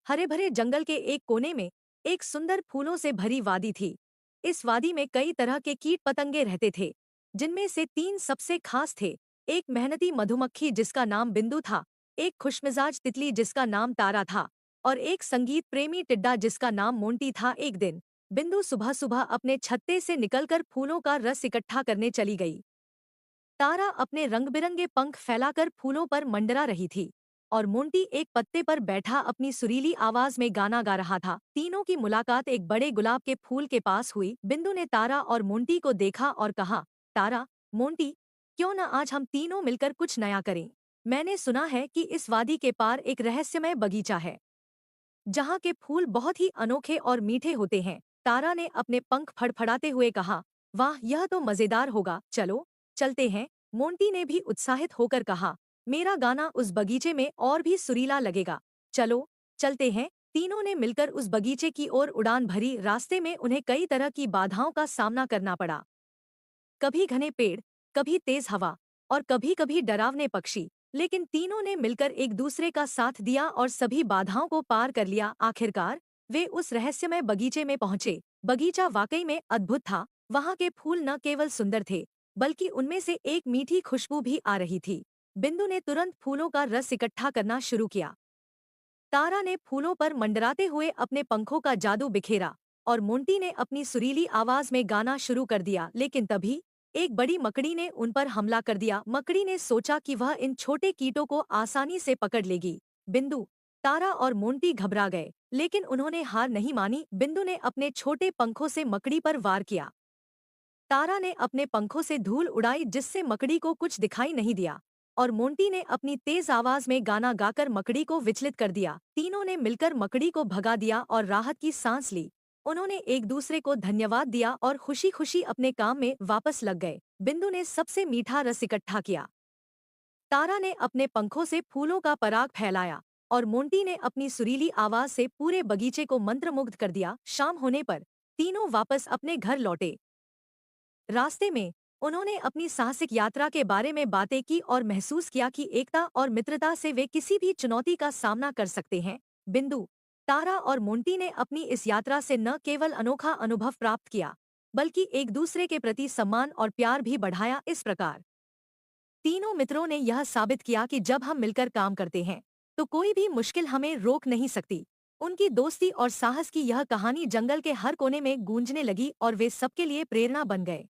हरे भरे जंगल के एक कोने में एक सुंदर फूलों से भरी वादी थी। इस वादी में कई तरह के कीट पतंगे रहते थे, जिनमें से तीन सबसे खास थे। एक मेहनती मधुमक्खी जिसका नाम बिंदु था, एक खुशमिजाज तितली जिसका नाम तारा था, और एक संगीत प्रेमी टिड्डा जिसका नाम मोंटी था। एक दिन बिंदु सुबह सुबह अपने छत्ते से निकलकर फूलों का रस इकट्ठा करने चली गई। तारा अपने रंग बिरंगे पंख फैलाकर फूलों पर मंडरा रही थी, और मोंटी एक पत्ते पर बैठा अपनी सुरीली आवाज में गाना गा रहा था। तीनों की मुलाकात एक बड़े गुलाब के फूल के पास हुई। बिंदु ने तारा और मोंटी को देखा और कहा, तारा, मोंटी, क्यों न आज हम तीनों मिलकर कुछ नया करें। मैंने सुना है कि इस वादी के पार एक रहस्यमय बगीचा है, जहाँ के फूल बहुत ही अनोखे और मीठे होते हैं। तारा ने अपने पंख फड़फड़ाते हुए कहा, वाह, यह तो मजेदार होगा, चलो चलते हैं। मोंटी ने भी उत्साहित होकर कहा, मेरा गाना उस बगीचे में और भी सुरीला लगेगा, चलो चलते हैं। तीनों ने मिलकर उस बगीचे की ओर उड़ान भरी। रास्ते में उन्हें कई तरह की बाधाओं का सामना करना पड़ा। कभी घने पेड़, कभी तेज हवा, और कभी कभी डरावने पक्षी, लेकिन तीनों ने मिलकर एक दूसरे का साथ दिया और सभी बाधाओं को पार कर लिया। आखिरकार वे उस रहस्यमय बगीचे में पहुंचे। बगीचा वाकई में अद्भुत था। वहां के फूल न केवल सुंदर थे, बल्कि उनमें से एक मीठी खुशबू भी आ रही थी। बिंदु ने तुरंत फूलों का रस इकट्ठा करना शुरू किया। तारा ने फूलों पर मंडराते हुए अपने पंखों का जादू बिखेरा, और मोंटी ने अपनी सुरीली आवाज में गाना शुरू कर दिया। लेकिन तभी एक बड़ी मकड़ी ने उन पर हमला कर दिया। मकड़ी ने सोचा कि वह इन छोटे कीटों को आसानी से पकड़ लेगी। बिंदु, तारा और मोंटी घबरा गए, लेकिन उन्होंने हार नहीं मानी। बिंदु ने अपने छोटे पंखों से मकड़ी पर वार किया। तारा ने अपने पंखों से धूल उड़ाई, जिससे मकड़ी को कुछ दिखाई नहीं दिया, और मोंटी ने अपनी तेज आवाज में गाना गाकर मकड़ी को विचलित कर दिया। तीनों ने मिलकर मकड़ी को भगा दिया और राहत की सांस ली। उन्होंने एक दूसरे को धन्यवाद दिया और खुशी खुशी अपने काम में वापस लग गए। बिंदु ने सबसे मीठा रस इकट्ठा किया, तारा ने अपने पंखों से फूलों का पराग फैलाया, और मोंटी ने अपनी सुरीली आवाज से पूरे बगीचे को मंत्रमुग्ध कर दिया। शाम होने पर तीनों वापस अपने घर लौटे। रास्ते में उन्होंने अपनी साहसिक यात्रा के बारे में बातें की और महसूस किया कि एकता और मित्रता से वे किसी भी चुनौती का सामना कर सकते हैं। बिंदु, तारा और मोंटी ने अपनी इस यात्रा से न केवल अनोखा अनुभव प्राप्त किया, बल्कि एक दूसरे के प्रति सम्मान और प्यार भी बढ़ाया। इस प्रकार तीनों मित्रों ने यह साबित किया कि जब हम मिलकर काम करते हैं, तो कोई भी मुश्किल हमें रोक नहीं सकती। उनकी दोस्ती और साहस की यह कहानी जंगल के हर कोने में गूंजने लगी, और वे सबके लिए प्रेरणा बन गए।